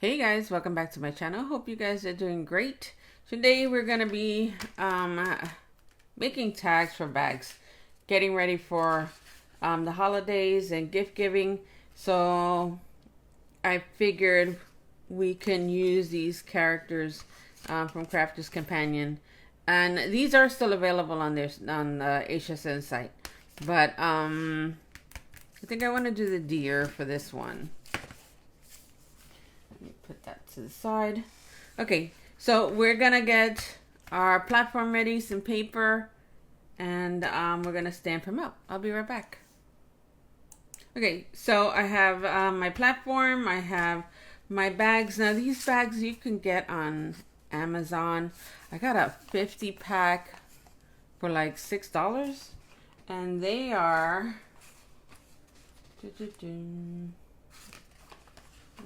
Hey guys, welcome back to my channel. Hope you guys are doing great. Today we're going to be making tags for bags, getting ready for the holidays and gift giving. So I figured we can use these characters from Crafter's Companion, and these are still available on the HSN site. But I think I want to do the deer for this one. Put that to the side. Okay, so we're gonna get our platform ready, some paper, and we're gonna stamp him up. I'll be right back. Okay, so I have my platform, I have my bags. Now these bags you can get on Amazon. I got a 50 pack for like $6, and they are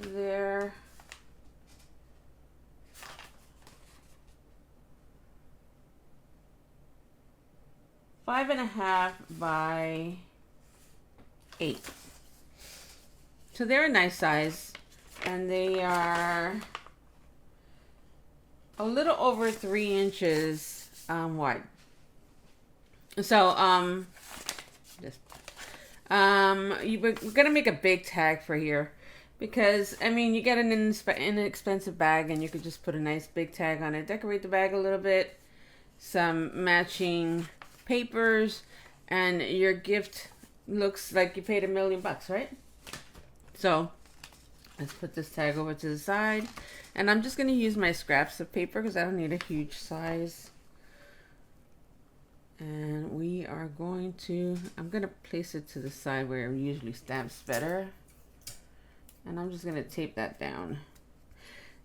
they're 5.5 by 8. So they're a nice size, and they are a little over 3 inches wide. So we're gonna make a big tag for here, because I mean, you get an inexpensive bag and you could just put a nice big tag on it, decorate the bag a little bit, some matching papers, and your gift looks like you paid $1 million, right? So let's put this tag over to the side, and I'm just going to use my scraps of paper because I don't need a huge size. And we are going to, I'm going to place it to the side where it usually stamps better, and I'm just going to tape that down.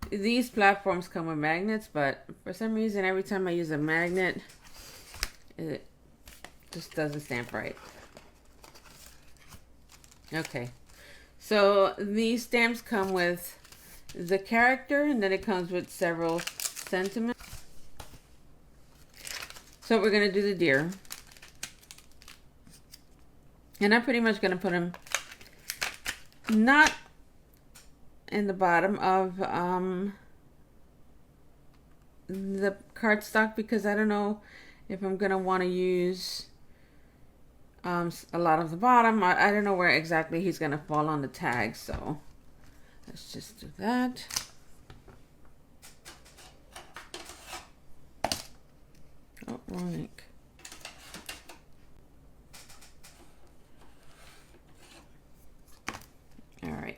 These platforms come with magnets, but for some reason every time I use a magnet it just doesn't stamp right. Okay, so these stamps come with the character, and then it comes with several sentiments. So we're going to do the deer, and I'm pretty much going to put him not in the bottom of the cardstock, because I don't know if I'm going to want to use a lot of the bottom. I don't know where exactly he's going to fall on the tag, so let's just do that. Oh, wrong ink. All right.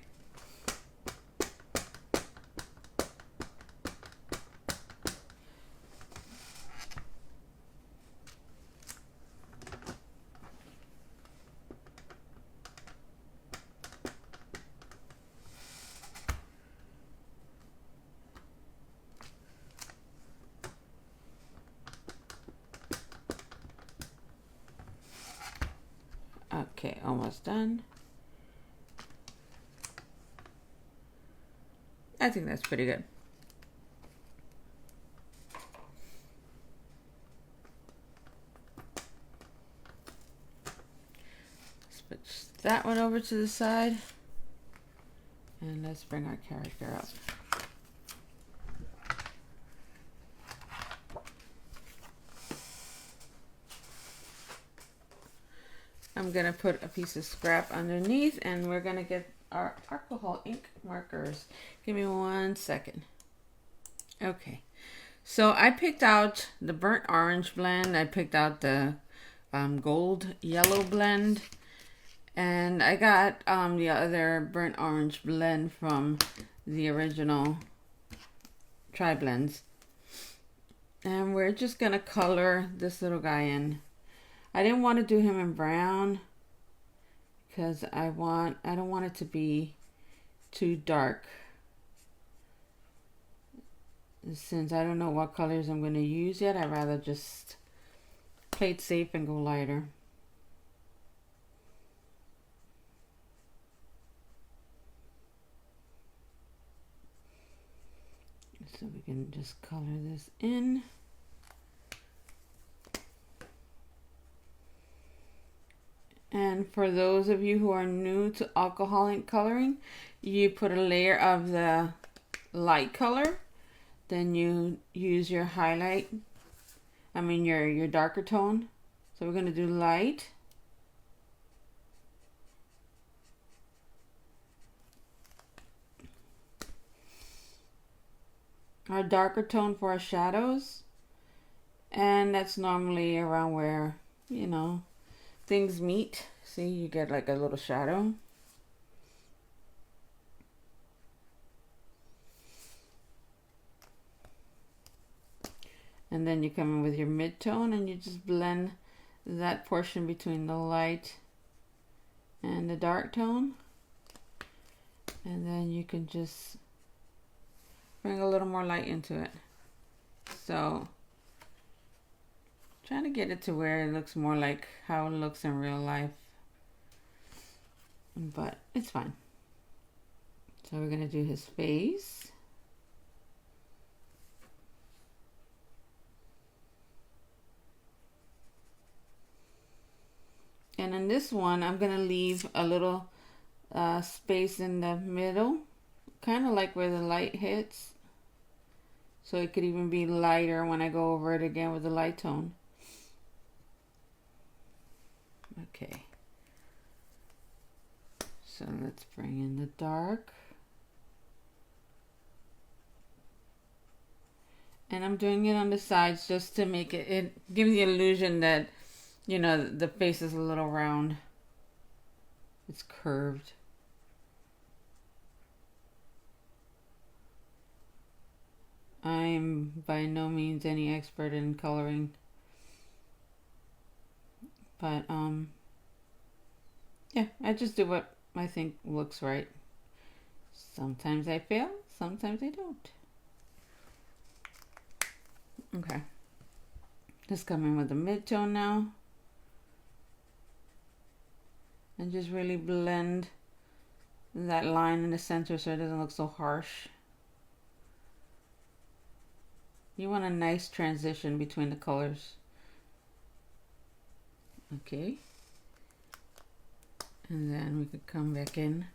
Okay, almost done. I think that's pretty good. Switch that one over to the side, and let's bring our character up. I'm gonna put a piece of scrap underneath, and we're gonna get our alcohol ink markers. Give me 1 second. Okay, so I picked out the burnt orange blend, I picked out the gold yellow blend, and I got the other burnt orange blend from the original Tri Blends, and we're just gonna color this little guy in. I didn't want to do him in brown because I don't want it to be too dark. Since I don't know what colors I'm going to use yet, I'd rather just play it safe and go lighter. So we can just color this in. And for those of you who are new to alcohol ink coloring, you put a layer of the light color, then you use your highlight, your darker tone. So we're going to do light. Our darker tone for our shadows. And that's normally around where, things meet. See, you get like a little shadow. And then you come in with your mid-tone and you just blend that portion between the light and the dark tone. And then you can just bring a little more light into it. So, trying to get it to where it looks more like how it looks in real life. But it's fine. So we're going to do his face. And in this one, I'm going to leave a little space in the middle, kind of like where the light hits. So it could even be lighter when I go over it again with the light tone. Okay. So let's bring in the dark. And I'm doing it on the sides just to make it gives the illusion that, the face is a little round. It's curved. I'm by no means any expert in coloring. But, yeah, I just do what I think looks right. Sometimes I fail, sometimes I don't. Okay. Just come in with the mid-tone now. And just really blend that line in the center so it doesn't look so harsh. You want a nice transition between the colors. Okay. And then we could come back in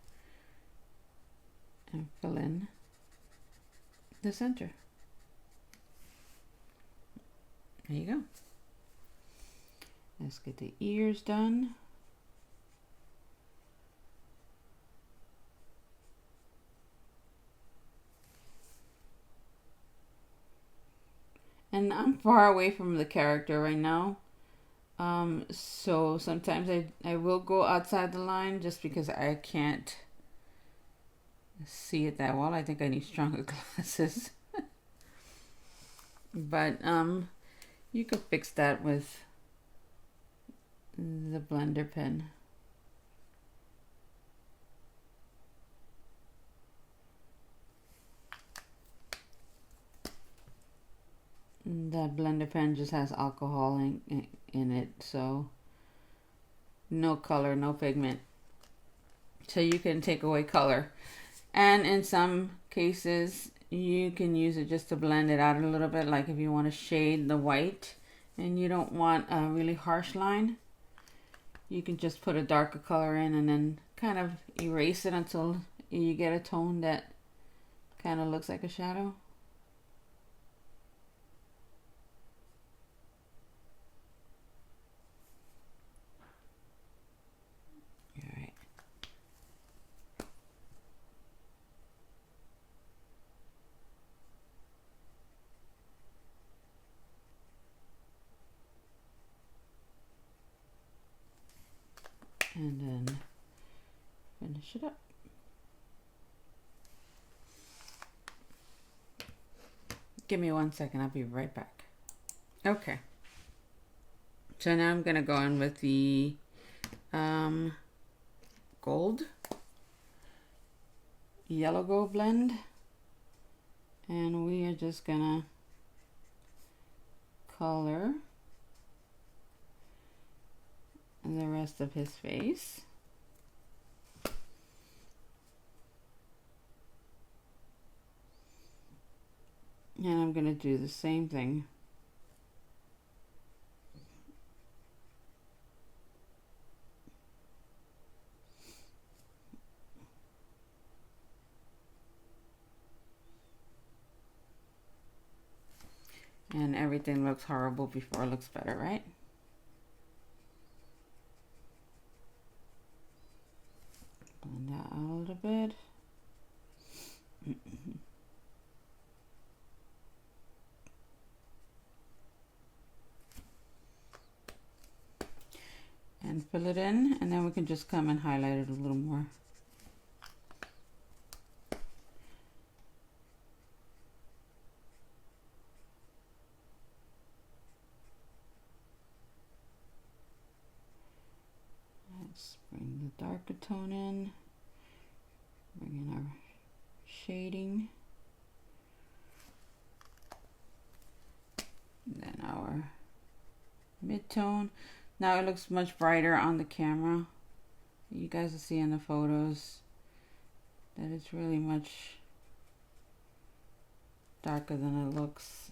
and fill in the center. There you go. Let's get the ears done. And I'm far away from the character right now. So sometimes I will go outside the line just because I can't see it that well. I think I need stronger glasses. But you could fix that with the blender pen. That blender pen just has alcohol in it, so no color, no pigment. So you can take away color. And in some cases, you can use it just to blend it out a little bit, like if you want to shade the white and you don't want a really harsh line, you can just put a darker color in and then kind of erase it until you get a tone that kind of looks like a shadow. And then finish it up. Give me 1 second, I'll be right back. Okay. So now I'm gonna go in with the gold, yellow gold blend. And we are just gonna color the rest of his face. And I'm going to do the same thing. And everything looks horrible before it looks better, right? Blend that out a little bit. And fill it in, and then we can just come and highlight it a little more. Let's bring the darker tone in, bring in our shading, and then our mid-tone. Now it looks much brighter on the camera. You guys will see in the photos that it's really much darker than it looks.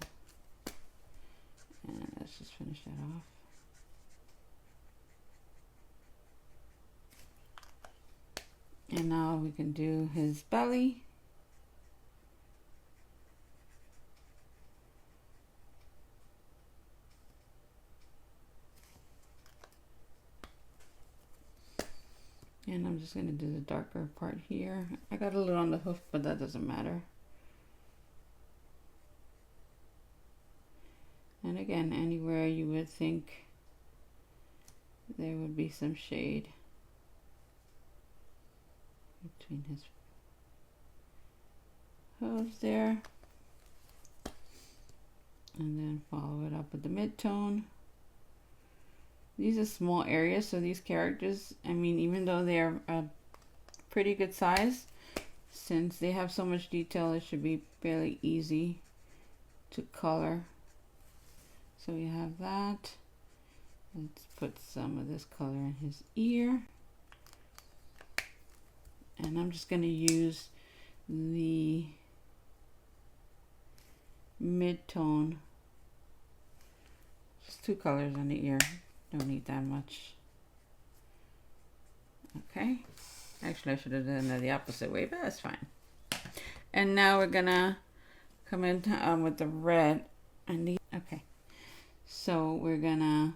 And let's just finish that off. And now we can do his belly. And I'm just going to do the darker part here. I got a little on the hoof, but that doesn't matter. And again, anywhere you would think there would be some shade between his hooves there. And then follow it up with the mid-tone. These are small areas, so these characters, I mean, even though they're a pretty good size, since they have so much detail, it should be fairly easy to color. So we have that. Let's put some of this color in his ear. And I'm just going to use the mid-tone. Just 2 colors on the ear. Don't need that much. Okay. Actually, I should have done it the opposite way, but that's fine. And now we're gonna come in with the red. Okay. So we're gonna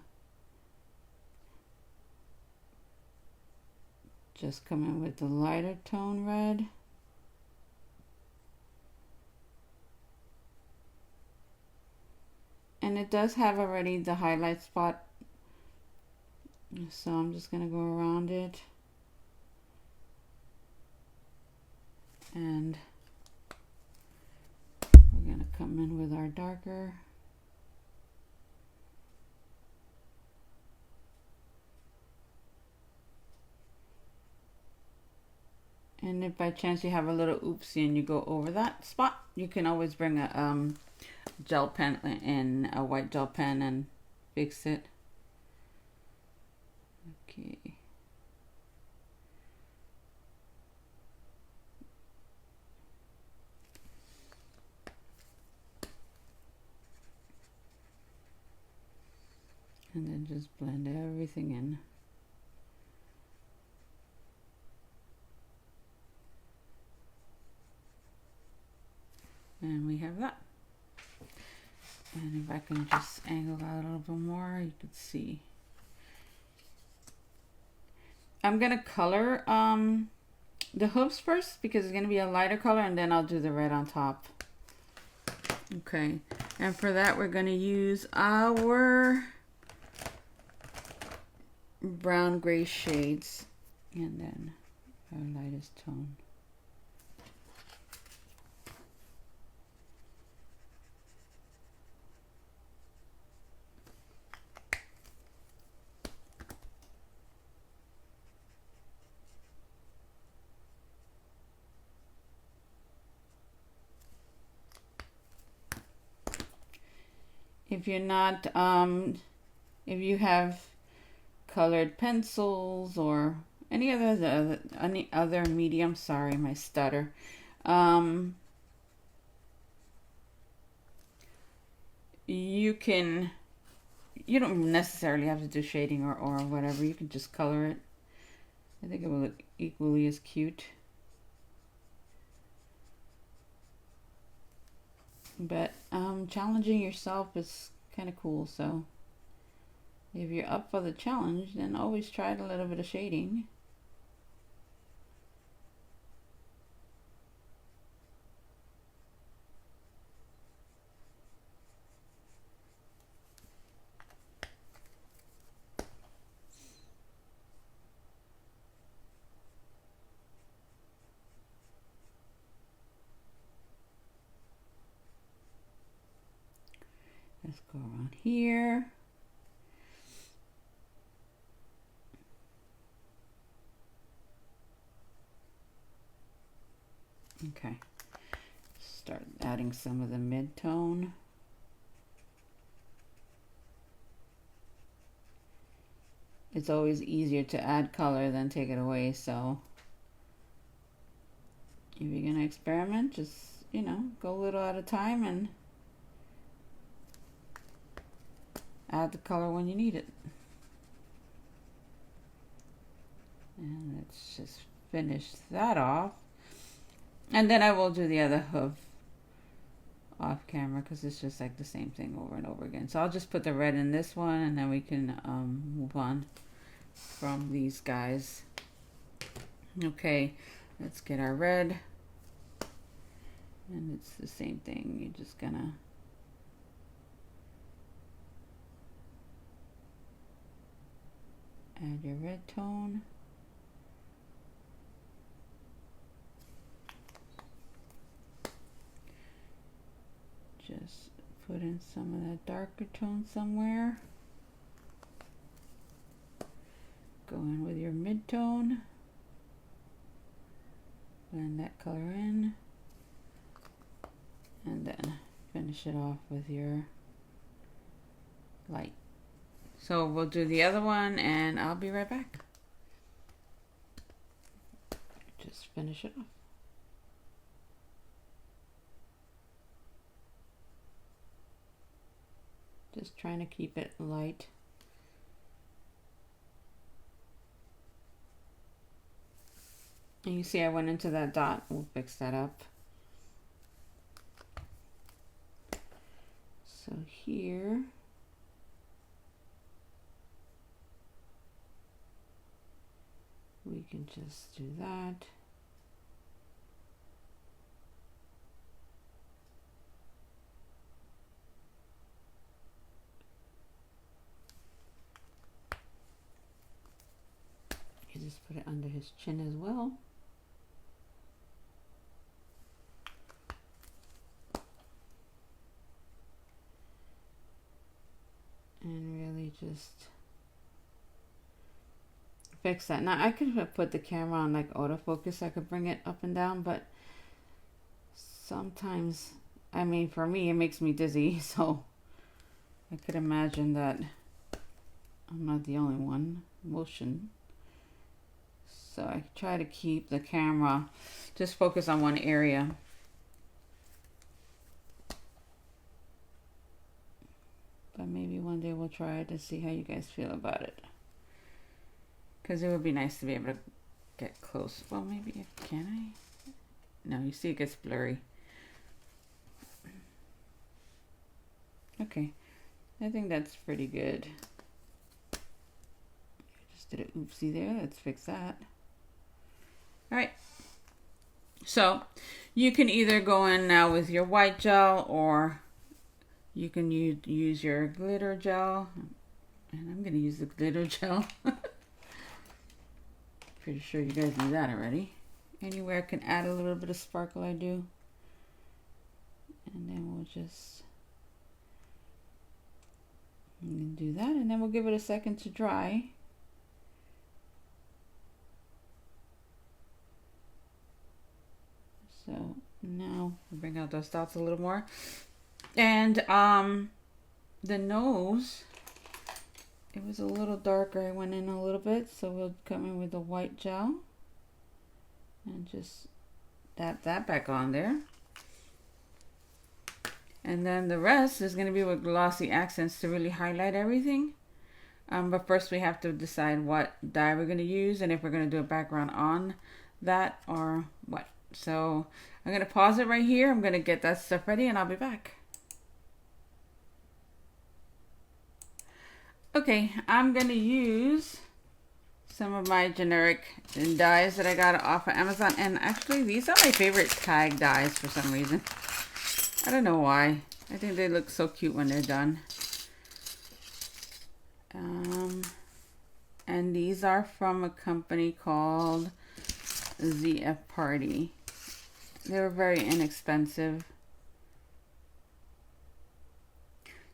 just come in with the lighter tone red. And it does have already the highlight spot. So I'm just going to go around it. And we're going to come in with our darker. And if by chance you have a little oopsie and you go over that spot, you can always bring a gel pen in, a white gel pen, and fix it. Okay. And then just blend everything in. And we have that. And if I can just angle that a little bit more, you can see. I'm going to color the hooves first because it's going to be a lighter color, and then I'll do the red on top. Okay, and for that we're going to use our brown gray shades and then our lightest tone. If you're not, if you have colored pencils or any other medium, sorry, my stutter, you don't necessarily have to do shading or whatever. You can just color it. I think it will look equally as cute. But challenging yourself is kind of cool. So if you're up for the challenge, then always try a little bit of shading. Let's go around here. Okay, start adding some of the mid-tone. It's always easier to add color than take it away, so if you're gonna experiment, just, you know, go a little at a time and add the color when you need it. And let's just finish that off. And then I will do the other hoof off camera because it's just like the same thing over and over again. So I'll just put the red in this one and then we can move on from these guys. Okay, let's get our red. And it's the same thing. You're just gonna add your red tone. Just put in some of that darker tone somewhere. Go in with your mid-tone. Blend that color in. And then finish it off with your light. So we'll do the other one and I'll be right back. Just finish it off. Just trying to keep it light. And you see I went into that dot. We'll fix that up. So here, we can just do that. You just put it under his chin as well. And really just fix that. Now I could have put the camera on like autofocus. I could bring it up and down, but sometimes, I mean, for me, it makes me dizzy. So I could imagine that I'm not the only one. Motion. So I try to keep the camera just focus on one area. But maybe one day we'll try it to see how you guys feel about it. Because it would be nice to be able to get close. Well, maybe, can I? No, you see it gets blurry. Okay, I think that's pretty good. I just did an oopsie there. Let's fix that. All right. So you can either go in now with your white gel or you can use your glitter gel. And I'm going to use the glitter gel. Pretty sure you guys knew that already. Anywhere I can add a little bit of sparkle, I do. And then we'll just do that. And then we'll give it a second to dry. So now we'll bring out those dots a little more. And the nose, it was a little darker. I went in a little bit, so we'll come in with the white gel and just dab that back on there. And then the rest is going to be with glossy accents to really highlight everything. But first we have to decide what dye we're going to use and if we're going to do a background on that or what. So I'm going to pause it right here. I'm going to get that stuff ready and I'll be back. Okay, I'm going to use some of my generic dies that I got off of Amazon. And actually, these are my favorite tag dies for some reason. I don't know why. I think they look so cute when they're done. And these are from a company called ZF Party. They were very inexpensive.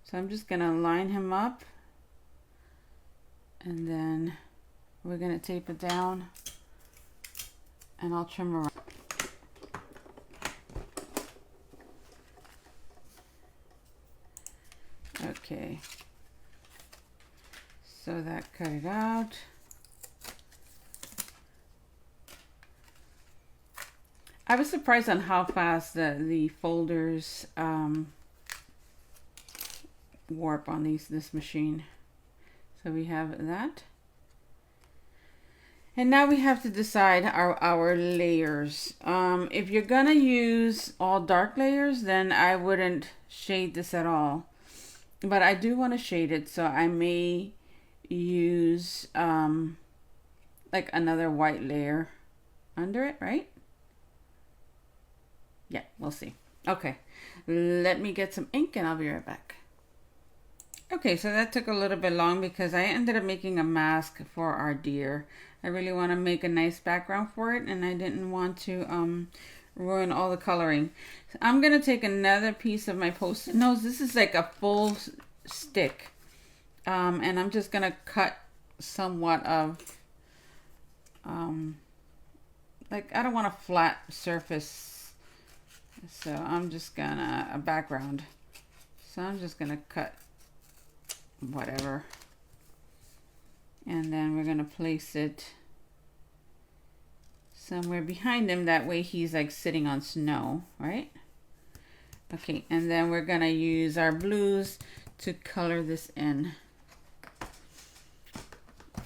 So I'm just going to line him up. And then we're going to tape it down. And I'll trim around. Okay. So that cut it out. I was surprised on how fast the folders warp on this machine. So we have that. And now we have to decide our layers. If you're gonna use all dark layers, then I wouldn't shade this at all. But I do want to shade it, so I may use like another white layer under it, right? Yeah, we'll see. Okay, let me get some ink and I'll be right back. Okay, so that took a little bit long because I ended up making a mask for our deer. I really want to make a nice background for it, and I didn't want to ruin all the coloring. So I'm going to take another piece of my Post-it notes. This is like a full stick. And I'm just going to cut somewhat of, like, I don't want a flat surface. So I'm just going to, a background. So I'm just going to cut whatever. And then we're going to place it somewhere behind him. That way he's like sitting on snow, right? Okay, and then we're going to use our blues to color this in.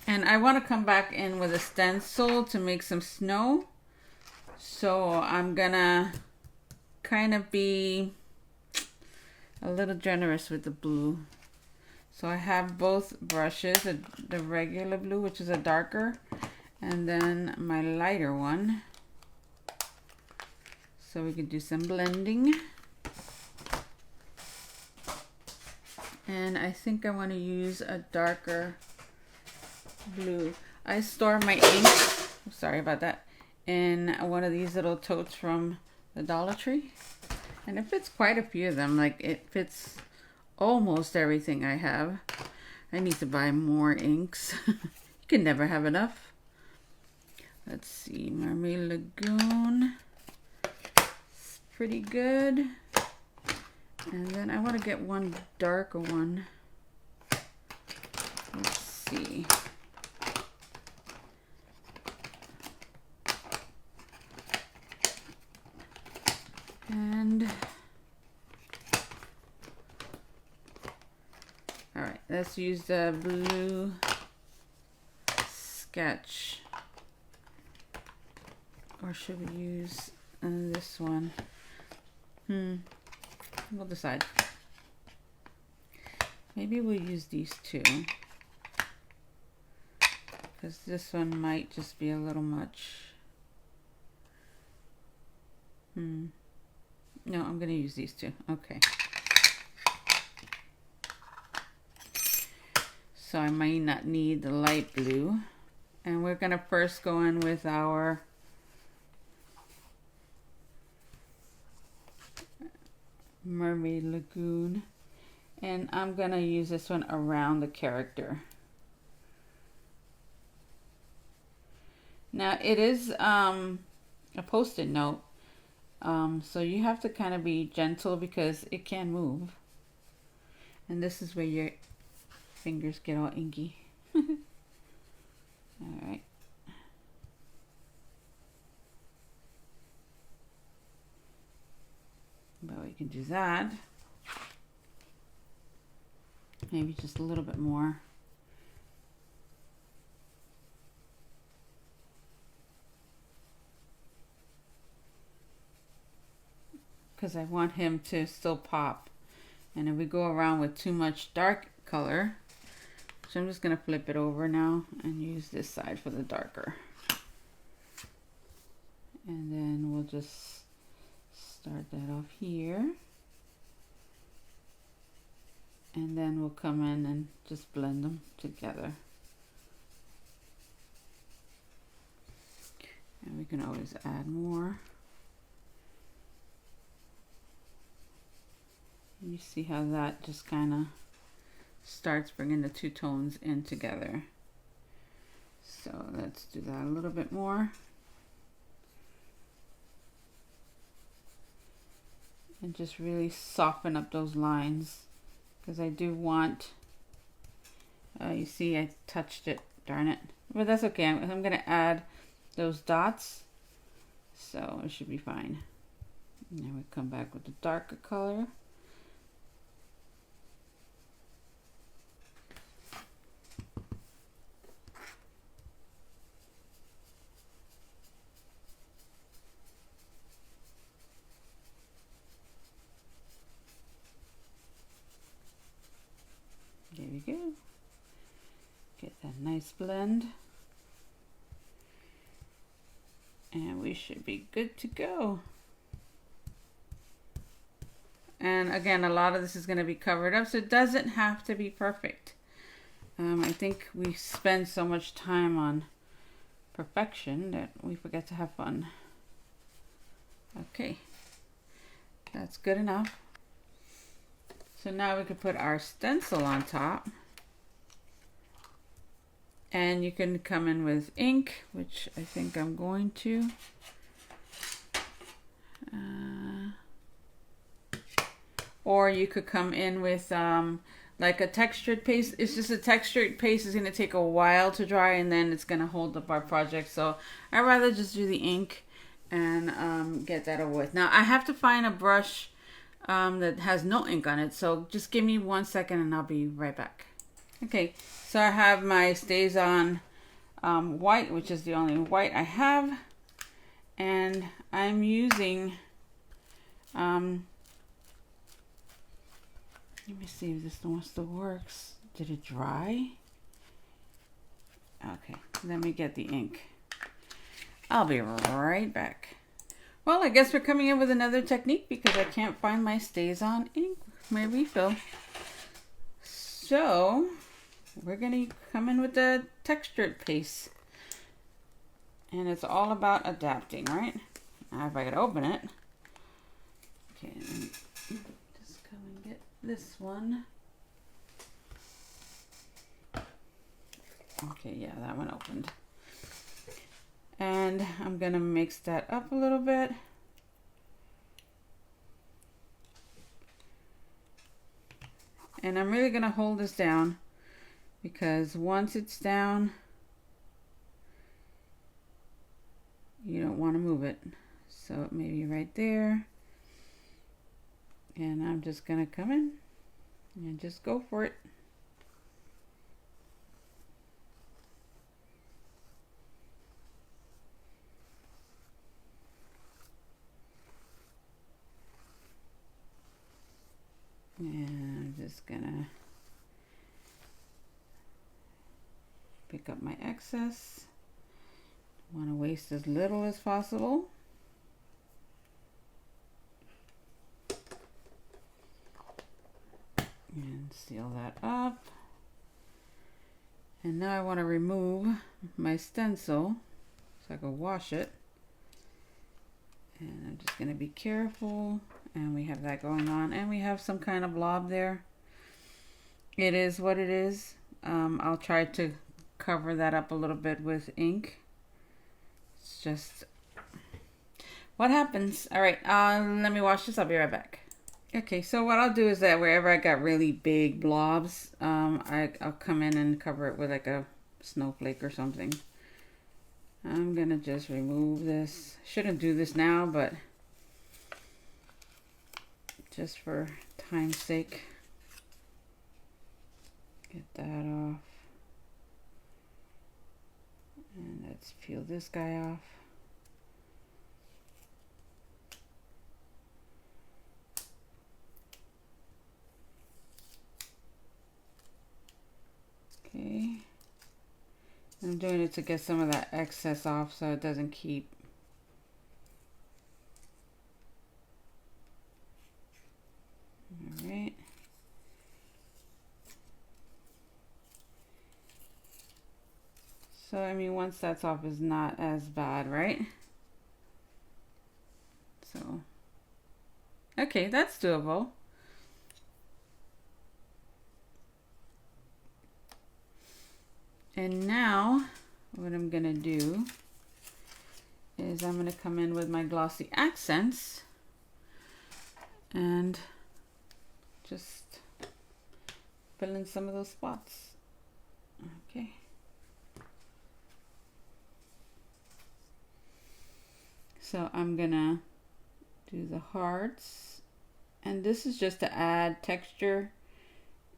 And I want to come back in with a stencil to make some snow. So I'm going to kind of be a little generous with the blue. So I have both brushes, the regular blue, which is a darker, and then my lighter one. So we can do some blending. And I think I want to use a darker blue. I store my ink, sorry about that, in one of these little totes from the Dollar Tree. And it fits quite a few of them. Like, it fits almost everything I have. I need to buy more inks. You can never have enough. Let's see, Mermaid Lagoon. It's pretty good. And then I want to get one darker one. Let's see. And all right, let's use the blue sketch. Or should we use this one? We'll decide. Maybe we'll use these two. Because this one might just be a little much. No, I'm going to use these two. Okay. So I might not need the light blue. And we're going to first go in with our Mermaid Lagoon. And I'm going to use this one around the character. Now it is a Post-it note. So you have to kind of be gentle because it can move. And this is where your fingers get all inky. Alright. But we can do that. Maybe just a little bit more. because I want him to still pop. And if we go around with too much dark color, so I'm just going to flip it over now and use this side for the darker. And then we'll just start that off here. And then we'll come in and just blend them together. And we can always add more. You see how that just kind of starts bringing the two tones in together. So let's do that a little bit more. And just really soften up those lines, because I do want, you see I touched it, darn it. But that's okay, I'm gonna add those dots, so it should be fine. Now we come back with the darker color. There we go. Get that nice blend. And we should be good to go. And again, a lot of this is going to be covered up, so it doesn't have to be perfect. I think we spend so much time on perfection that we forget to have fun. Okay, that's good enough. So now we can put our stencil on top. And you can come in with ink, which I think I'm going to. Or you could come in with like a textured paste. It's just a textured paste is going to take a while to dry, and then it's going to hold up our project. So I'd rather just do the ink and get that over with. Now I have to find a brush that has no ink on it, so just give me 1 second and I'll be right back. Okay, so I have my Stays On white, which is the only white I have, and I'm using let me see if this one still works. Did it dry? Okay, let me get the ink. I'll be right back. Well, I guess we're coming in with another technique because I can't find my Stays On ink, my refill. So we're going to come in with the textured paste. And it's all about adapting, right? Now if I could open it. Okay, just come and get this one. Okay, yeah, that one opened. And I'm going to mix that up a little bit. And I'm really going to hold this down, because once it's down, you don't want to move it. So maybe right there. And I'm just going to come in and just go for it. And I'm just gonna pick up my excess. Want to waste as little as possible. And seal that up. And now I want to remove my stencil so I can wash it. And I'm just going to be careful. And we have that going on, and we have some kind of blob there. It is what it is. I'll try to cover that up a little bit with ink. It's just what happens. All right, let me wash this. I'll be right back. Okay, so what I'll do is that wherever I got really big blobs, I'll come in and cover it with like a snowflake or something. I'm gonna just remove this. Shouldn't do this now, but just for time's sake, get that off. And let's peel this guy off. I'm doing it to get some of that excess off so it doesn't keep. All right. So, I mean, once that's off, is not as bad, right? So, okay, that's doable. And now, what I'm gonna do is I'm gonna come in with my glossy accents and just fill in some of those spots. Okay. So I'm gonna do the hearts, and this is just to add texture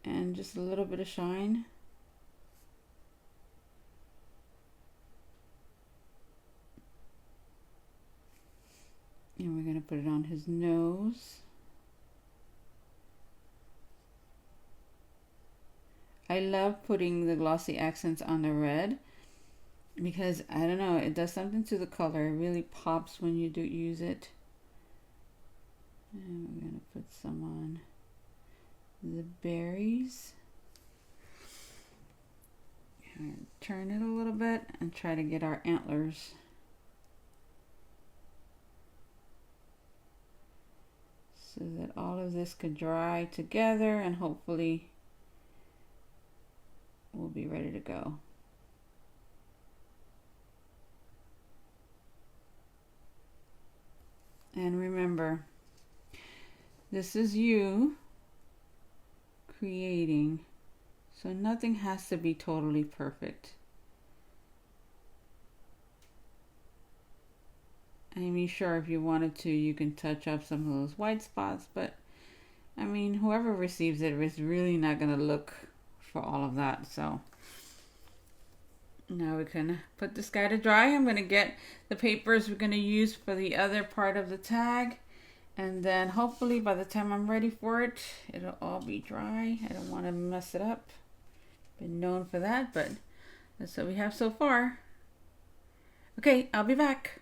and just a little bit of shine. And we're gonna put it on his nose. I love putting the glossy accents on the red because I don't know, it does something to the color. It really pops when you do use it. And we're gonna put some on the berries. And turn it a little bit and try to get our antlers. So that all of this could dry together and hopefully we'll be ready to go. And remember, this is you creating, so nothing has to be totally perfect. I mean, sure, if you wanted to, you can touch up some of those white spots, but I mean, whoever receives it is really not going to look for all of that. So now we can put this guy to dry. I'm going to get the papers we're going to use for the other part of the tag. And then hopefully by the time I'm ready for it, it'll all be dry. I don't want to mess it up. Been known for that, but that's what we have so far. Okay, I'll be back.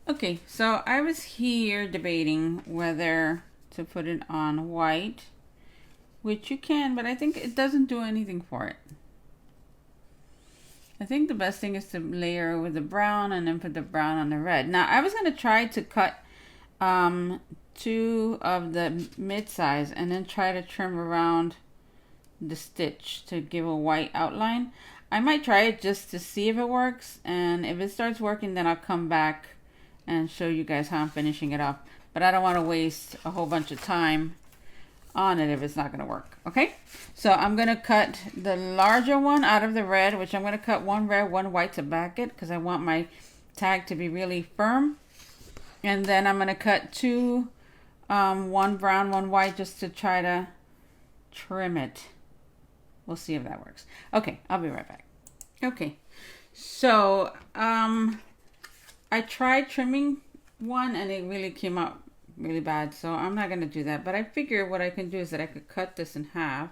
Okay, so I was here debating whether to put it on white, which you can, but I think it doesn't do anything for it. I think the best thing is to layer with the brown and then put the brown on the red. Now, I was going to try to cut 2 of the mid-size and then try to trim around the stitch to give a white outline. I might try it just to see if it works, and if it starts working, then I'll come back and show you guys how I'm finishing it off. But I don't want to waste a whole bunch of time on it if it's not going to work. Okay, so I'm going to cut the larger one out of the red, which I'm going to cut 1 red, 1 white to back it because I want my tag to be really firm. And then I'm going to cut 2, 1 brown, 1 white, just to try to trim it. We'll see if that works. Okay, I'll be right back. Okay, so I tried trimming one and it really came out really bad, so I'm not going to do that. But I figure what I can do is that I could cut this in half.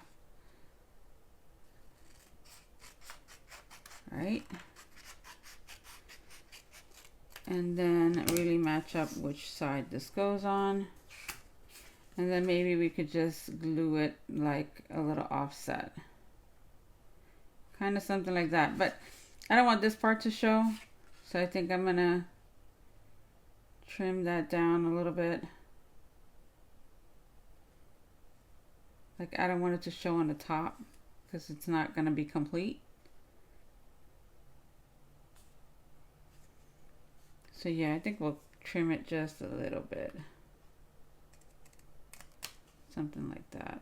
Right? And then really match up which side this goes on. And then maybe we could just glue it like a little offset. Kind of something like that. But I don't want this part to show, so I think I'm going to trim that down a little bit. Like, I don't want it to show on the top because it's not going to be complete. So yeah, I think we'll trim it just a little bit. Something like that.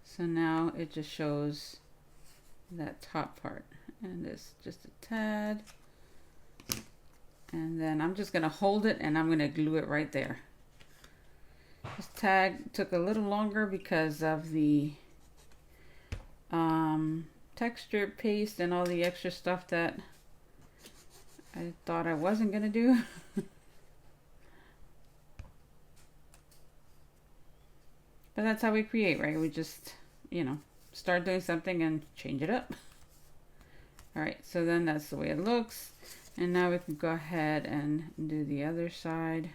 So now it just shows that top part. And this just a tad. And then I'm just going to hold it and I'm going to glue it right there. This tag took a little longer because of the texture paste and all the extra stuff that I thought I wasn't going to do. But that's how we create, right? We just, you know, start doing something and change it up. All right, so then that's the way it looks. And now we can go ahead and do the other side.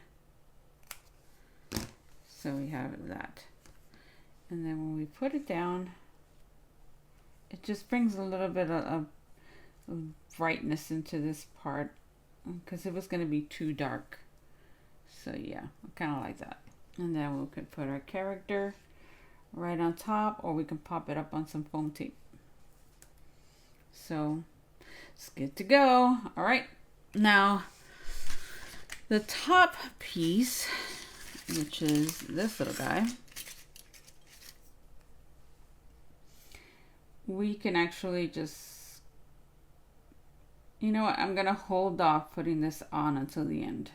So we have that. And then when we put it down, it just brings a little bit of brightness into this part, because it was going to be too dark. So yeah, I kind of like that. And then we could put our character right on top, or we can pop it up on some foam tape. So it's good to go. All right, now the top piece, which is this little guy, we can actually just, you know what, I'm gonna hold off putting this on until the end.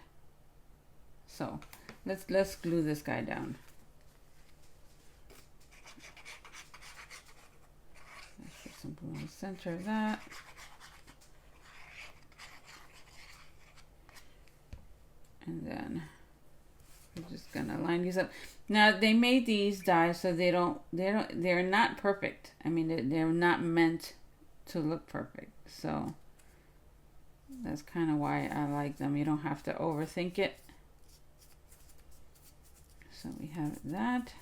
So let's glue this guy down. Let's put some glue in the center of that. And then we're just gonna line these up. Now they made these dies so they're not perfect. I mean, they're not meant to look perfect. So that's kind of why I like them. You don't have to overthink it. So we have that.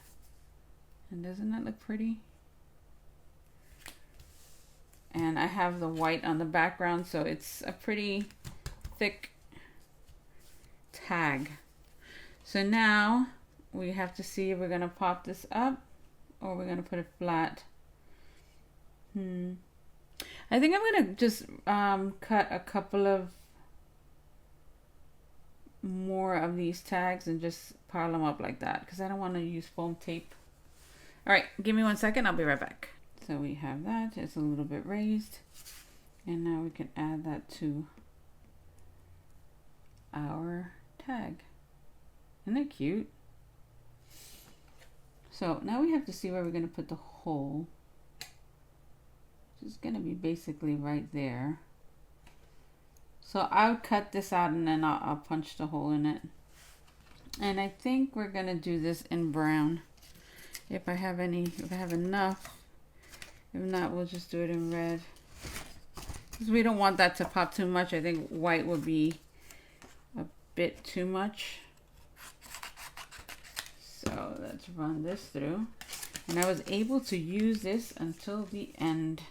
And doesn't that look pretty? And I have the white on the background, so it's a pretty thick tag. So now we have to see if we're gonna pop this up or we're gonna put it flat. I think I'm gonna just cut a couple of more of these tags and just pile them up like that, because I don't want to use foam tape. All right, give me 1 second, I'll be right back. So we have that, it's a little bit raised, and now we can add that to our tag. Isn't that cute? So now we have to see where we're going to put the hole, which is going to be basically right there. So I'll cut this out and then I'll punch the hole in it. And I think we're going to do this in brown. If I have enough. If not, we'll just do it in red. Because we don't want that to pop too much. I think white would be a bit too much. So let's run this through. And I was able to use this until the end.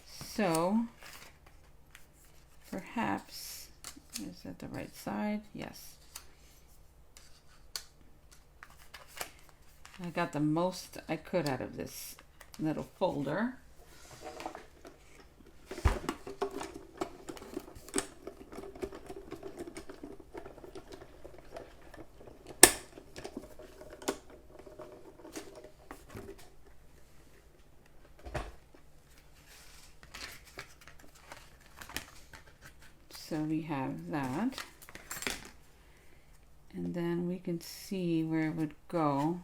So perhaps, is that the right side? Yes. I got the most I could out of this little folder. So we have that, and then we can see where it would go.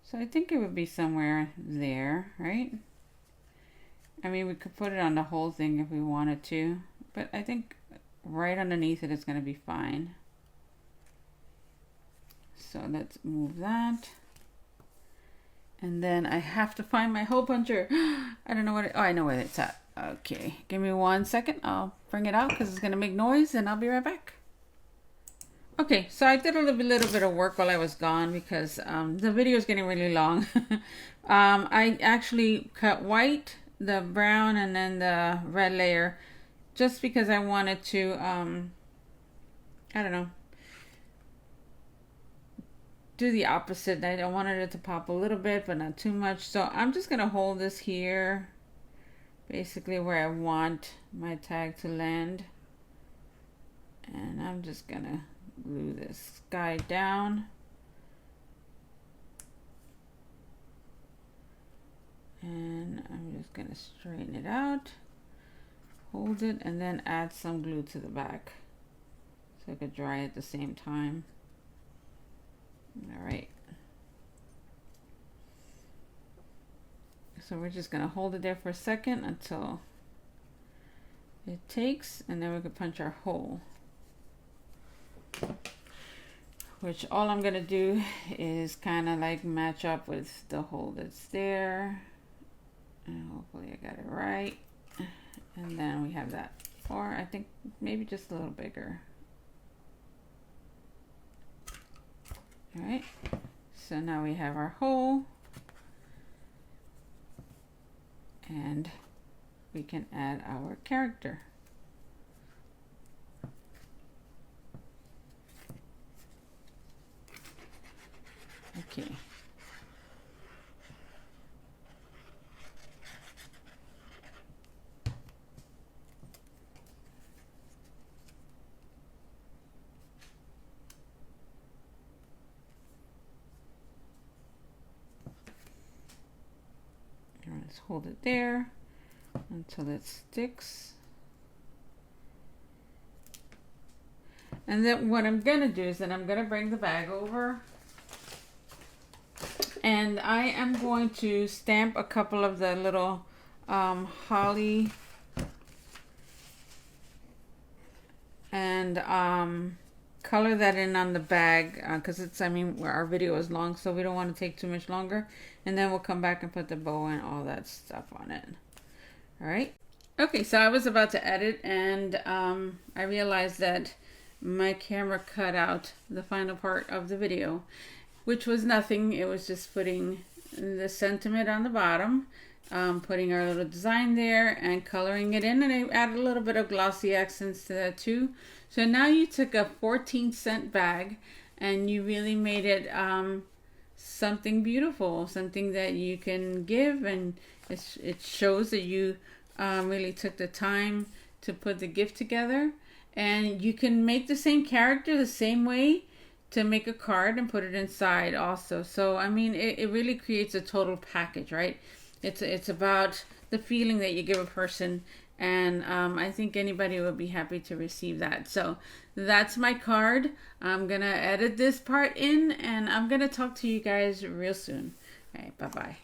So I think it would be somewhere there, right? I mean, we could put it on the whole thing if we wanted to, but I think right underneath it is going to be fine. So let's move that. And then I have to find my hole puncher. I don't know what oh, I know where it's at. Okay, give me 1 second. I'll bring it out because it's going to make noise, and I'll be right back. Okay, so I did a little bit of work while I was gone because the video is getting really long. I actually cut white, the brown, and then the red layer just because I wanted to, I don't know, do the opposite. I wanted it to pop a little bit, but not too much. So I'm just going to hold this here, basically where I want my tag to land. And I'm just going to glue this guy down. And I'm just going to straighten it out, hold it, and then add some glue to the back so I could dry at the same time. All right. So we're just going to hold it there for a second until it takes, and then we can punch our hole. which all I'm gonna do is kind of like match up with the hole that's there, and hopefully I got it right. And then we have that, or I think maybe just a little bigger. All right, so now we have our hole, and we can add our character. Okay. Let's hold it there until it sticks. And then what I'm gonna do is that I'm gonna bring the bag over, and I am going to stamp a couple of the little holly and color that in on the bag, because it's, I mean, our video is long, so we don't want to take too much longer. And then we'll come back and put the bow and all that stuff on it. All right. Okay, so I was about to edit, and I realized that my camera cut out the final part of the video, which was nothing. It was just putting the sentiment on the bottom, putting our little design there and coloring it in, and I added a little bit of glossy accents to that too. So now you took a 14-cent bag and you really made it something beautiful, something that you can give, and it shows that you really took the time to put the gift together. And you can make the same character the same way to make a card and put it inside also. So I mean, it really creates a total package, right? It's about the feeling that you give a person, and I think anybody would be happy to receive that. So that's my card. I'm gonna edit this part in, and I'm gonna talk to you guys real soon. All right, bye-bye.